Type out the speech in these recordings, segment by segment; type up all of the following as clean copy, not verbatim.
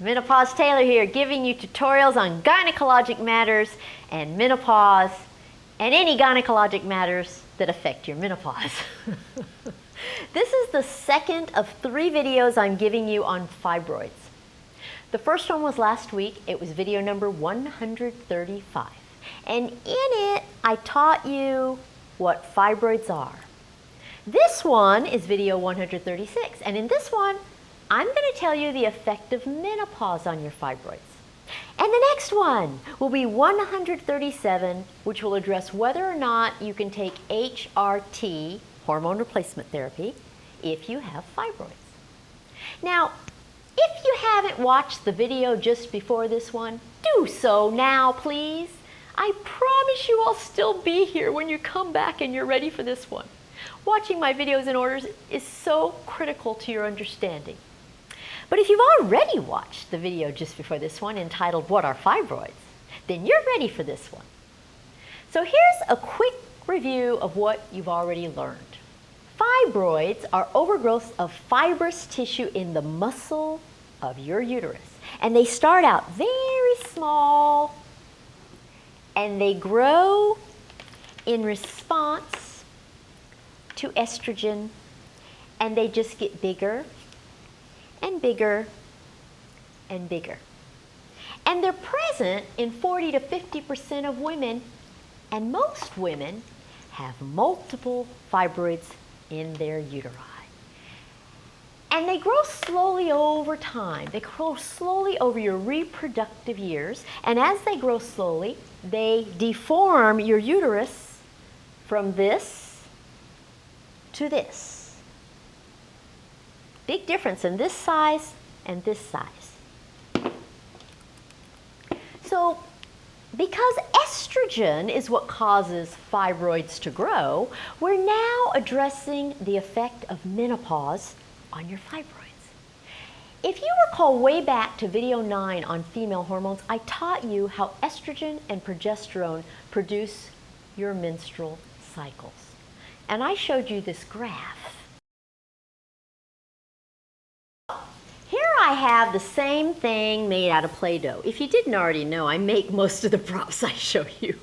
Menopause Taylor here, giving you tutorials on gynecologic matters and menopause and any gynecologic matters that affect your menopause. This is the second of 3 videos I'm giving you on fibroids. The first one was last week. It was video number 135. And in it, I taught you what fibroids are. This one is video 136. And in this one, I'm going to tell you the effect of menopause on your fibroids. And the next one will be 137, which will address whether or not you can take HRT, hormone replacement therapy, if you have fibroids. Now, if you haven't watched the video just before this one, do so now, please. I promise you I'll still be here when you come back and you're ready for this one. Watching my videos in orders is so critical to your understanding. But if you've already watched the video just before this one entitled What Are Fibroids? Then you're ready for this one. So here's a quick review of what you've already learned. Fibroids are overgrowths of fibrous tissue in the muscle of your uterus. And they start out very small and they grow in response to estrogen, and they just get bigger and bigger and bigger. And they're present in 40 to 50% of women, and most women have multiple fibroids in their uteri. And they grow slowly over time. They grow slowly over your reproductive years, and as they grow slowly, they deform your uterus from this to this. Big difference in this size and this size. So, because estrogen is what causes fibroids to grow, we're now addressing the effect of menopause on your fibroids. If you recall way back to video 9 on female hormones, I taught you how estrogen and progesterone produce your menstrual cycles. And I showed you this graph. Here I have the same thing made out of Play-Doh. If you didn't already know, I make most of the props I show you.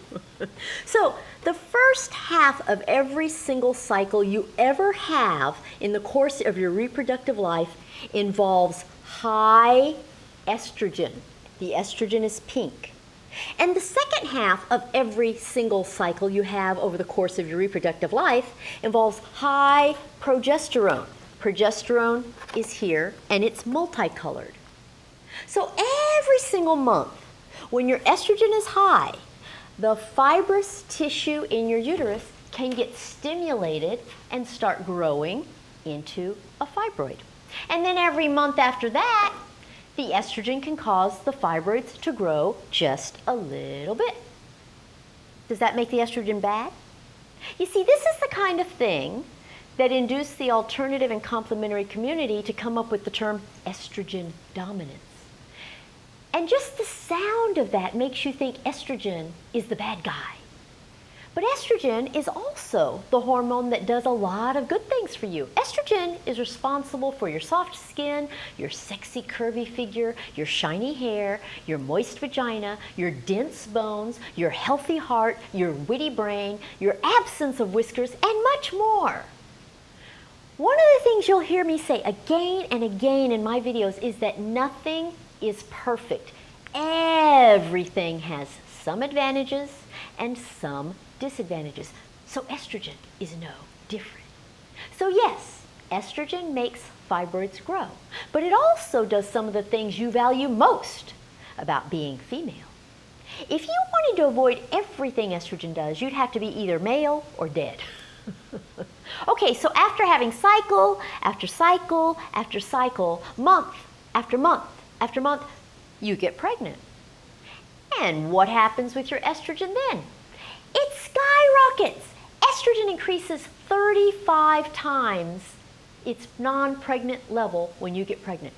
So the first half of every single cycle you ever have in the course of your reproductive life involves high estrogen. The estrogen is pink. And the second half of every single cycle you have over the course of your reproductive life involves high progesterone. Progesterone is here, and it's multicolored. So every single month, when your estrogen is high, the fibrous tissue in your uterus can get stimulated and start growing into a fibroid. And then every month after that, the estrogen can cause the fibroids to grow just a little bit. Does that make the estrogen bad? You see, this is the kind of thing that induced the alternative and complementary community to come up with the term estrogen dominance. And just the sound of that makes you think estrogen is the bad guy. But estrogen is also the hormone that does a lot of good things for you. Estrogen is responsible for your soft skin, your sexy curvy figure, your shiny hair, your moist vagina, your dense bones, your healthy heart, your witty brain, your absence of whiskers, and much more. One of the things you'll hear me say again and again in my videos is that nothing is perfect. Everything has some advantages and some disadvantages. So estrogen is no different. So yes, estrogen makes fibroids grow, but it also does some of the things you value most about being female. If you wanted to avoid everything estrogen does, you'd have to be either male or dead. Okay, so after having cycle after cycle after cycle, month after month after month, you get pregnant. And what happens with your estrogen then? It skyrockets. Estrogen increases 35 times its non-pregnant level when you get pregnant.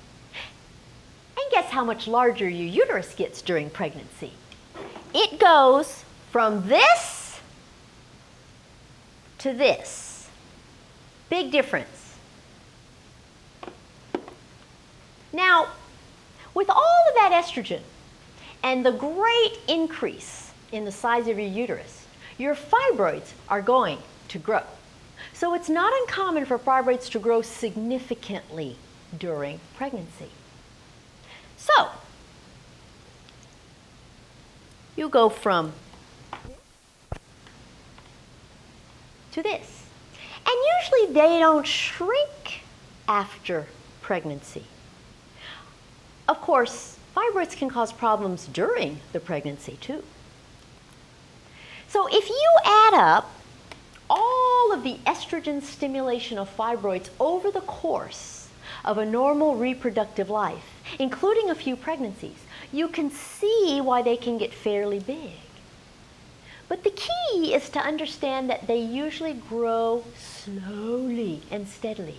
And guess how much larger your uterus gets during pregnancy? It goes from this to this. Big difference. Now, With all of that estrogen and the great increase in the size of your uterus, your fibroids are going to grow. So it's not uncommon for fibroids to grow significantly during pregnancy. So you go from to this. And usually they don't shrink after pregnancy. Of course, fibroids can cause problems during the pregnancy too. So if you add up all of the estrogen stimulation of fibroids over the course of a normal reproductive life, including a few pregnancies, you can see why they can get fairly big. But the key is to understand that they usually grow slowly and steadily.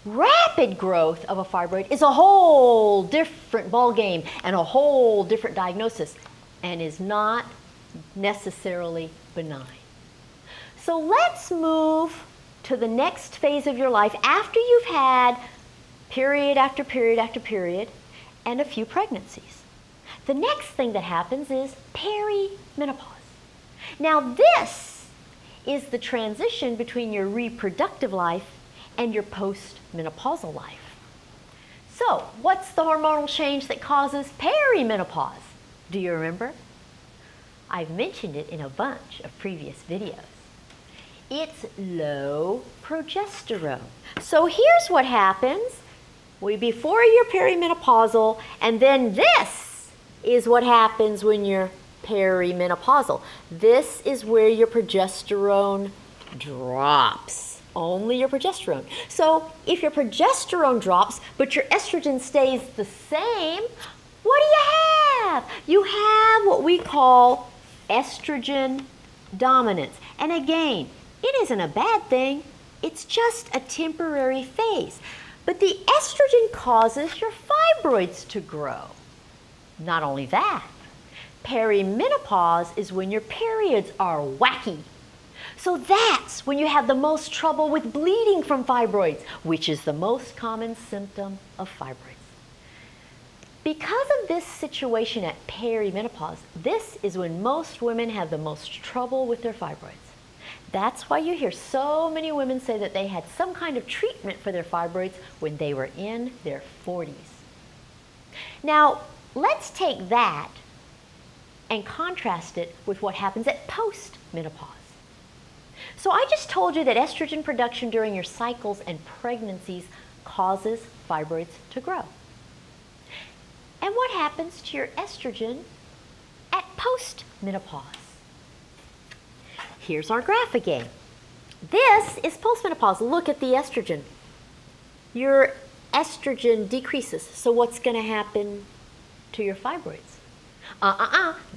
Rapid growth of a fibroid is a whole different ballgame and a whole different diagnosis and is not necessarily benign. So let's move to the next phase of your life after you've had period after period after period and a few pregnancies. The next thing that happens is perimenopause. Now this is the transition between your reproductive life and your post-menopausal life. So what's the hormonal change that causes perimenopause? Do you remember? I've mentioned it in a bunch of previous videos. It's low progesterone. So here's what happens before you're perimenopausal, and then this is what happens when you're perimenopausal. This is where your progesterone drops. Only your progesterone. So if your progesterone drops, but your estrogen stays the same, what do you have? You have what we call estrogen dominance. And again, it isn't a bad thing. It's just a temporary phase. But the estrogen causes your fibroids to grow. Not only that, perimenopause is when your periods are wacky. So that's when you have the most trouble with bleeding from fibroids, which is the most common symptom of fibroids. Because of this situation at perimenopause, this is when most women have the most trouble with their fibroids. That's why you hear so many women say that they had some kind of treatment for their fibroids when they were in their 40s. Now, let's take that and contrast it with what happens at post-menopause. So I just told you that estrogen production during your cycles and pregnancies causes fibroids to grow. And what happens to your estrogen at post-menopause? Here's our graph again. This is post-menopause. Look at the estrogen. Your estrogen decreases. So what's going to happen to your fibroids?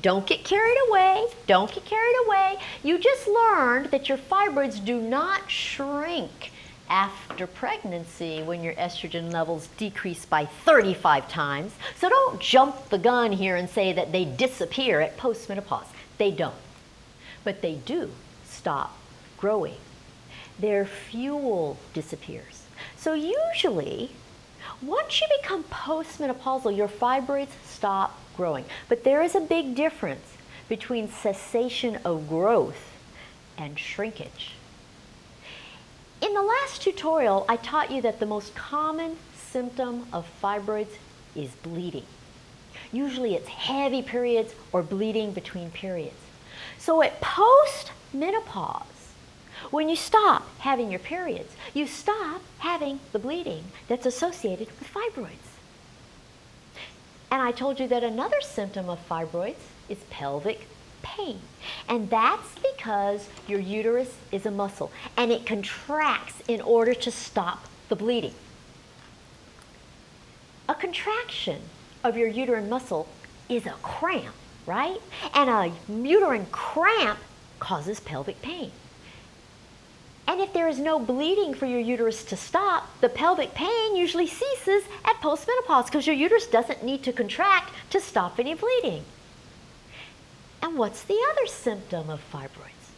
Don't get carried away. Don't get carried away. You just learned that your fibroids do not shrink after pregnancy when your estrogen levels decrease by 35 times. So don't jump the gun here and say that they disappear at postmenopause. They don't. But they do stop growing. Their fuel disappears. So usually, once you become postmenopausal, your fibroids stop growing. But there is a big difference between cessation of growth and shrinkage. In the last tutorial, I taught you that the most common symptom of fibroids is bleeding. Usually it's heavy periods or bleeding between periods. So at post-menopause, when you stop having your periods, you stop having the bleeding that's associated with fibroids. And I told you that another symptom of fibroids is pelvic pain. And that's because your uterus is a muscle and it contracts in order to stop the bleeding. A contraction of your uterine muscle is a cramp, right? And a uterine cramp causes pelvic pain. And if there is no bleeding for your uterus to stop, the pelvic pain usually ceases at postmenopause because your uterus doesn't need to contract to stop any bleeding. And what's the other symptom of fibroids?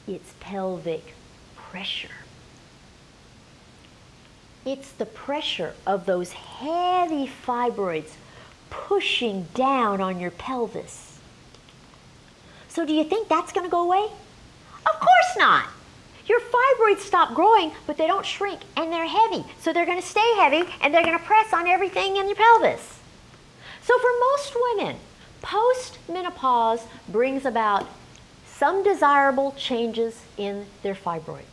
It's pelvic pressure. It's the pressure of those heavy fibroids pushing down on your pelvis. So do you think that's going to go away? Of course not. Your fibroids stop growing, but they don't shrink, and they're heavy. So they're going to stay heavy, and they're going to press on everything in your pelvis. So for most women, post-menopause brings about some desirable changes in their fibroids,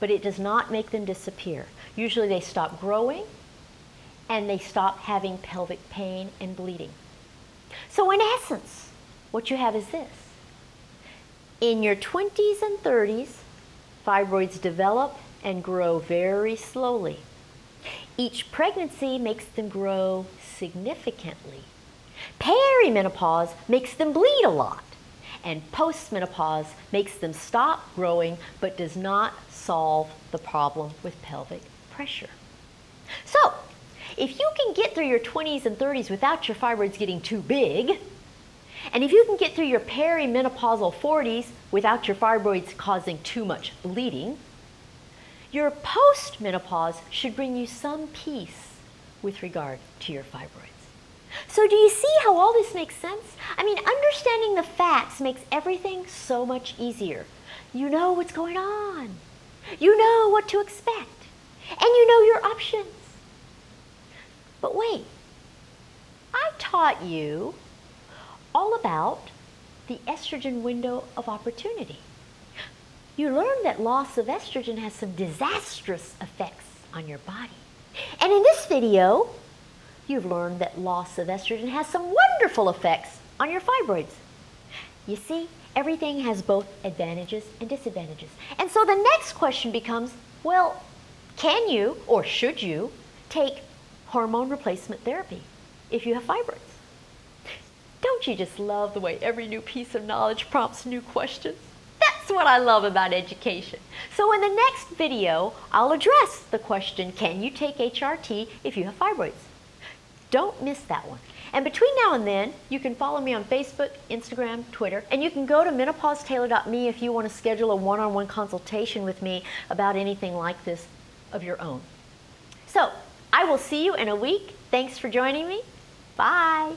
but it does not make them disappear. Usually they stop growing, and they stop having pelvic pain and bleeding. So in essence, what you have is this. In your 20s and 30s, fibroids develop and grow very slowly. Each pregnancy makes them grow significantly. Perimenopause makes them bleed a lot. And postmenopause makes them stop growing but does not solve the problem with pelvic pressure. So, if you can get through your 20s and 30s without your fibroids getting too big, and if you can get through your perimenopausal 40s without your fibroids causing too much bleeding, your postmenopause should bring you some peace with regard to your fibroids. So do you see how all this makes sense? I mean, understanding the facts makes everything so much easier. You know what's going on. You know what to expect. And you know your options. But wait, I taught you all about the estrogen window of opportunity. You learned that loss of estrogen has some disastrous effects on your body. And in this video, you've learned that loss of estrogen has some wonderful effects on your fibroids. You see, everything has both advantages and disadvantages. And so the next question becomes, well, can you or should you take hormone replacement therapy if you have fibroids? Don't you just love the way every new piece of knowledge prompts new questions? That's what I love about education. So in the next video, I'll address the question, can you take HRT if you have fibroids? Don't miss that one. And between now and then, you can follow me on Facebook, Instagram, Twitter, and you can go to menopausetailor.me if you want to schedule a one-on-one consultation with me about anything like this of your own. So, I will see you in a week. Thanks for joining me. Bye.